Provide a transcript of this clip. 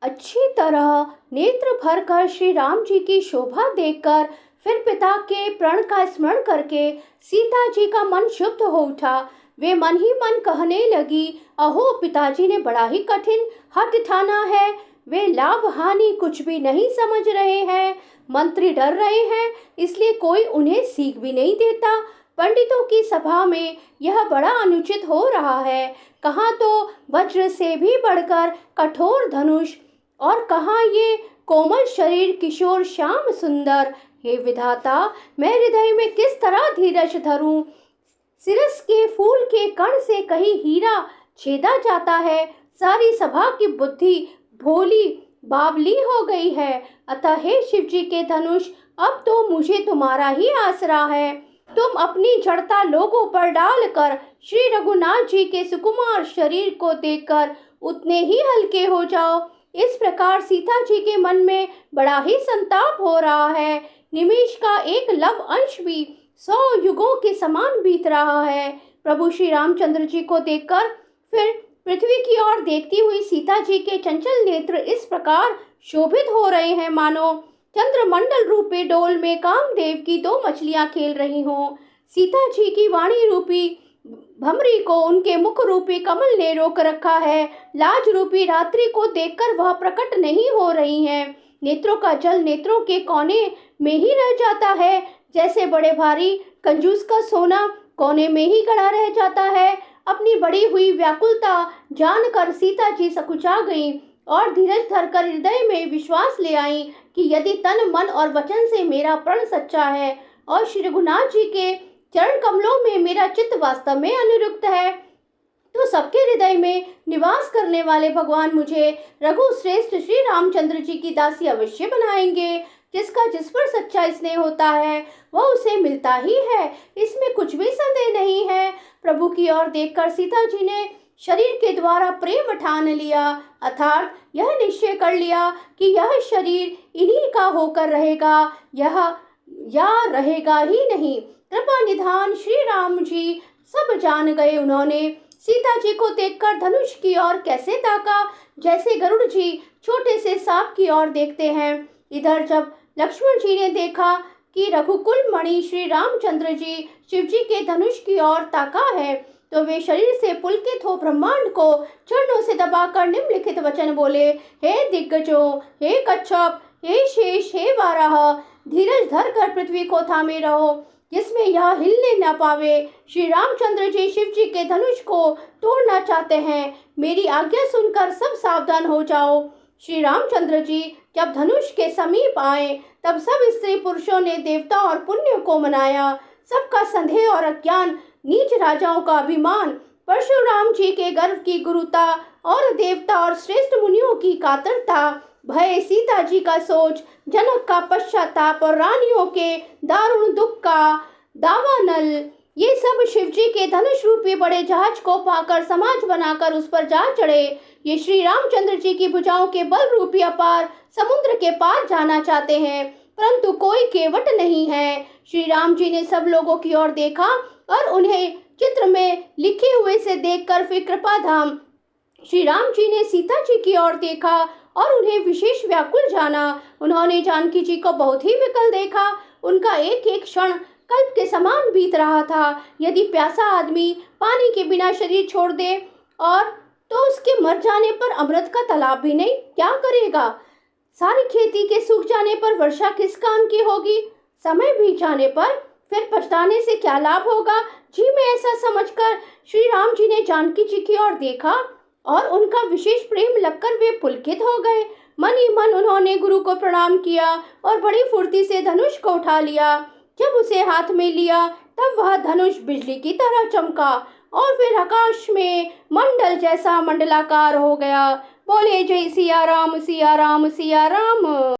अच्छी तरह नेत्र भरकर श्री राम जी की शोभा देखकर फिर पिता के प्रण का स्मरण करके सीता जी का मन शुद्ध हो उठा। वे मन ही मन कहने लगी, अहो पिताजी ने बड़ा ही कठिन हठ ठाना है। वे लाभ हानि कुछ भी नहीं समझ रहे हैं। मंत्री डर रहे हैं, इसलिए कोई उन्हें सीख भी नहीं देता। पंडितों की सभा में यह बड़ा अनुचित हो रहा है। कहाँ तो वज्र से भी बढ़कर कठोर धनुष, और कहाँ ये कोमल शरीर किशोर श्याम सुंदर। हे विधाता, मैं हृदय में किस तरह धीरज धरूं। सिरस के फूल के कण से कहीं हीरा छेदा जाता है। सारी सभा की बुद्धि भोली बावली हो गई है। अतः हे शिव जी के धनुष, अब तो मुझे तुम्हारा ही आसरा है। तुम अपनी जड़ता लोगों पर डालकर श्री रघुनाथ जी के सुकुमार शरीर को देखकर उतने ही हल्के हो जाओ। इस प्रकार सीता जी के मन में बड़ा ही संताप हो रहा है। निमेष का एक लव अंश भी 100 युगों के समान बीत रहा है। प्रभु श्री रामचंद्र जी को देखकर फिर पृथ्वी की ओर देखती हुई सीता जी के चंचल नेत्र इस प्रकार शोभित हो रहे हैं मानो चंद्रमंडल रूपी डोल में कामदेव की 2 मछलियां खेल रही हों। सीता जी की वाणी रूपी भमरी को उनके मुख रूपी कमल ने रोक रखा है। लाज रूपी रात्रि को देखकर वह प्रकट नहीं हो रही हैं। नेत्रों का जल नेत्रों के कोने में ही रह जाता है, जैसे बड़े भारी कंजूस का सोना कोने में ही गड़ा रह जाता है। अपनी बड़ी हुई व्याकुलता जानकर सीता जी सकुचा गईं और धीरज धरकर हृदय में विश्वास ले आई कि यदि तन मन और वचन से मेरा प्रण सच्चा है और श्री रघुनाथ जी के चरण कमलों में मेरा चित्त वास्तव में अनुरक्त है, तो सबके हृदय में निवास करने वाले भगवान मुझे रघु श्रेष्ठ श्री रामचंद्र जी की दासी अवश्य बनाएंगे। जिसका जिस पर सच्चा स्नेह होता है वह उसे मिलता ही है, इसमें कुछ भी संदेह नहीं है। प्रभु की ओर देखकर सीता जी ने शरीर के द्वारा प्रेम ठान लिया, अर्थात यह निश्चय कर लिया कि यह शरीर इन्हीं का होकर रहेगा, यह या रहेगा ही नहीं। कृपा निधान श्री राम जी सब जान गए। उन्होंने सीता जी को देखकर धनुष की ओर कैसे ताका, जैसे गरुड़ जी छोटे से सांप की ओर देखते हैं। इधर जब लक्ष्मण जी ने देखा कि रघुकुल मणि श्री रामचंद्र जी शिव जी के धनुष की ओर ताका है, तो वे शरीर से पुलकित हो ब्रह्मांड को चरणों से दबाकर निम्नलिखित वचन बोले, हे दिग्गजों, हे कच्छप, हे शेष, हे वाराह, धीरज धर कर पृथ्वी को थामे रहो, जिसमें यह हिलने न पावे। श्री रामचंद्र जी शिव जी के धनुष को तोड़ना चाहते हैं। मेरी आज्ञा सुनकर सब सावधान हो जाओ। श्री रामचंद्र जी जब धनुष के समीप आए तब सब स्त्री पुरुषों ने देवता और पुण्य को मनाया। सबका संदेह और अज्ञान, नीच राजाओं का अभिमान, परशुराम जी के गर्व की गुरुता और देवता और श्रेष्ठ मुनियों की कातरता, भय सीता जी का सोच, जनक का पश्चाताप और रानियों के दारुण दुख का दावानल, ये सब शिव जी के धनुष रूपी बड़े जहाज को पाकर समाज बनाकर उस पर जा चढ़े। ये श्री रामचंद्र जी की भुजाओं के बल रूपी अपार समुद्र के पार जाना चाहते हैं, परंतु कोई केवट नहीं है। श्री राम जी ने सब लोगों की ओर देखा और उन्हें चित्र में लिखे हुए से देखकर फिर कृपा धाम श्री राम जी ने सीता जी की ओर देखा और उन्हें विशेष व्याकुल जाना। उन्होंने जानकी जी को बहुत ही विकल देखा। उनका एक एक क्षण कल्प के समान बीत रहा था। यदि प्यासा आदमी पानी के बिना शरीर छोड़ दे और तो उसके मर जाने पर अमृत का तालाब भी नहीं, क्या करेगा। सारी खेती के सूख जाने पर वर्षा किस काम की होगी। समय बीत जाने पर फिर पछताने से क्या लाभ होगा। जी में ऐसा समझकर श्री राम जी ने जानकी जी की ओर देखा और उनका विशेष प्रेम लगकर वे पुलकित हो गए। मन ही मन उन्होंने गुरु को प्रणाम किया और बड़ी फुर्ती से धनुष को उठा लिया। जब उसे हाथ में लिया तब वह धनुष बिजली की तरह चमका और फिर आकाश में मंडल जैसा मंडलाकार हो गया। बोले जय सिया राम सिया राम सिया राम।